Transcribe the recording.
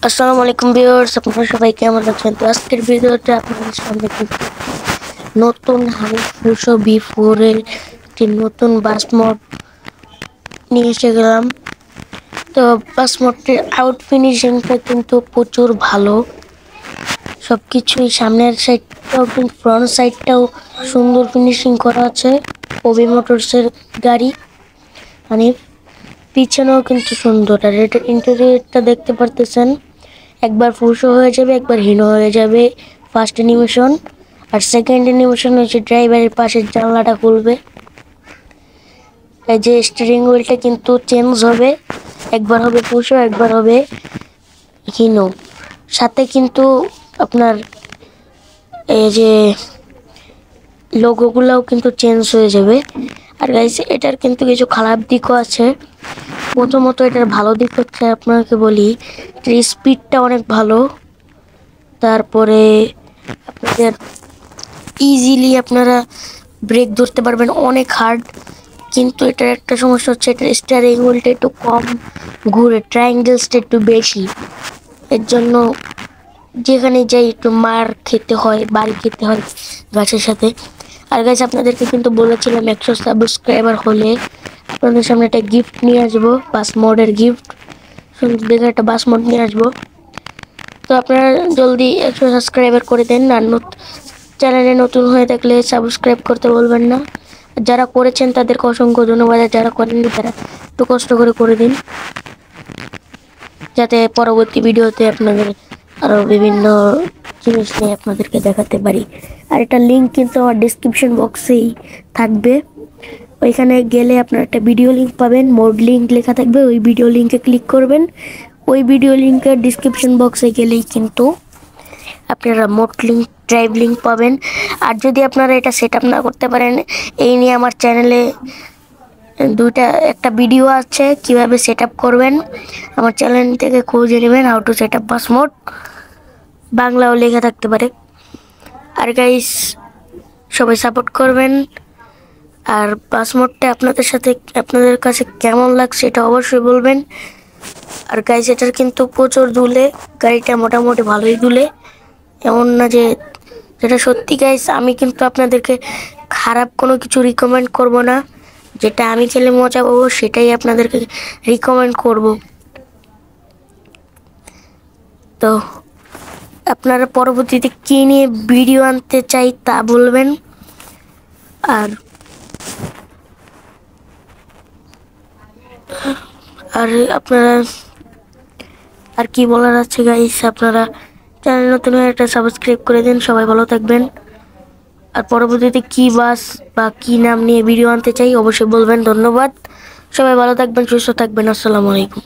আসসালামু আলাইকুম ভিউয়ার্স, আপনারা সবাই কেমন আছেন? তো আজকের ভিডিওতে আপনাদের সামনে কিন্তু নতুন হানিফ 400 V4 এর একটি নতুন বাস মোড নিয়ে এসে গেলাম। তো বাস মোডটির আউট ফিনিশিংটা কিন্তু প্রচুর ভালো। সবকিছুই সামনের সাইডটাও কিন্তু ফ্রন্ট সাইডটাও সুন্দর ফিনিশিং করা আছে। ওবি মোটরসের গাড়ি হানিফ, পিছনেও কিন্তু সুন্দর। আর এটার ইন্টেরিয়রটা দেখতে পারতেছেন, একবার ফুলশো হয়ে যাবে, একবার হিনো হয়ে যাবে ফার্স্ট অ্যানিমেশন। আর সেকেন্ড অ্যানিমেশন হচ্ছে ড্রাইভারের পাশের জানলাটা খুলবে। এই যে স্টিয়ারিং হুইলটা কিন্তু চেঞ্জ হবে, একবার হবে ফুলশো, একবার হবে হিনো। সাথে কিন্তু আপনার এই যে লোগোগুলোও কিন্তু চেঞ্জ হয়ে যাবে। আর গাইস, এটার কিন্তু কিছু খারাপ দিকও আছে। প্রথমত এটার ভালো দিক হচ্ছে আপনাকে বলি, স্পিডটা অনেক ভালো। তারপরে আপনাদের ইজিলি আপনারা ব্রেক ধরতে পারবেন, অনেক হার্ড। কিন্তু এটার একটা সমস্যা হচ্ছে, এটার স্টিয়ারিং হুইলটা একটু কম ঘুরে, ট্রায়াঙ্গেলসটা একটু বেশি। এর জন্য যেখানে যাই একটু মার খেতে হয়, বাড়ি খেতে হয় গাছের সাথে। আর গাছ, আপনাদেরকে কিন্তু বলেছিলাম 100 সাবস্ক্রাইবার হলে আপনাদের সামনে একটা গিফট নিয়ে আসবো, বাস মোডের গিফট। সুন্দর দেখে একটা বাস মোড নিয়ে আসবো। তো আপনারা জলদি 100 সাবস্ক্রাইবার করে দেন। আর চ্যানেলে নতুন হয়ে থাকলে সাবস্ক্রাইব করতে বলবেন না। যারা করেছেন তাদেরকে অসংখ্য ধন্যবাদ। আর যারা করেননি তারা একটু কষ্ট করে দিন, যাতে পরবর্তী ভিডিওতে আপনাদের আরও বিভিন্ন জিনিস নিয়ে আপনাদেরকে দেখাতে পারি। আর এটা লিঙ্ক কিন্তু আমার ডিসক্রিপশন বক্সেই থাকবে। ওইখানে গেলে আপনারা একটা ভিডিও লিঙ্ক পাবেন, মোড লিঙ্ক লেখা থাকবে। ওই ভিডিও লিঙ্কে ক্লিক করবেন। ওই ভিডিও লিঙ্কের ডিসক্রিপশন বক্সে গেলেই কিন্তু আপনারা মোড লিঙ্ক, ড্রাইভ লিঙ্ক পাবেন। আর যদি আপনারা এটা সেট আপ না করতে পারেন, এই নিয়ে আমার চ্যানেলে একটা ভিডিও আছে কিভাবে সেট আপ করবেন। আমার চ্যানেল থেকে খুঁজে নেবেন, how to set up bus mode, বাংলাও লেখা থাকতে পারে। আর গাইস, সবাই সাপোর্ট করবেন। আর বাস মোডটা আপনাদের কাছে কেমন লাগছে এটা অবশ্যই বলবেন। আর গাইস, এটার কিন্তু প্রচুর দুলে, গাড়িটা মোটামুটি ভালোই দুলে, এমন না যে যেটা সত্যি। গাইস, আমি কিন্তু আপনাদেরকে খারাপ কোনো কিছু রিকমেন্ড করব না। যেটা আমি খেলে মজা পাবো সেটাই আপনাদেরকে রিকমেন্ড করব। তো আপনারা পরবর্তীতে কী নিয়ে ভিডিও আনতে চাই তা বলবেন। আর আর আপনারা আর কি বলার আছে গাইস, আপনারা চ্যানেল নতুন হয়ে একটা সাবস্ক্রাইব করে দিন। সবাই ভালো থাকবেন। আর পরবর্তীতে কি বাস বা কি নাম নিয়ে ভিডিও আনতে চাই অবশ্যই বলবেন। ধন্যবাদ। সবাই ভালো থাকবেন, সুস্থ থাকবেন। আসসালামু আলাইকুম।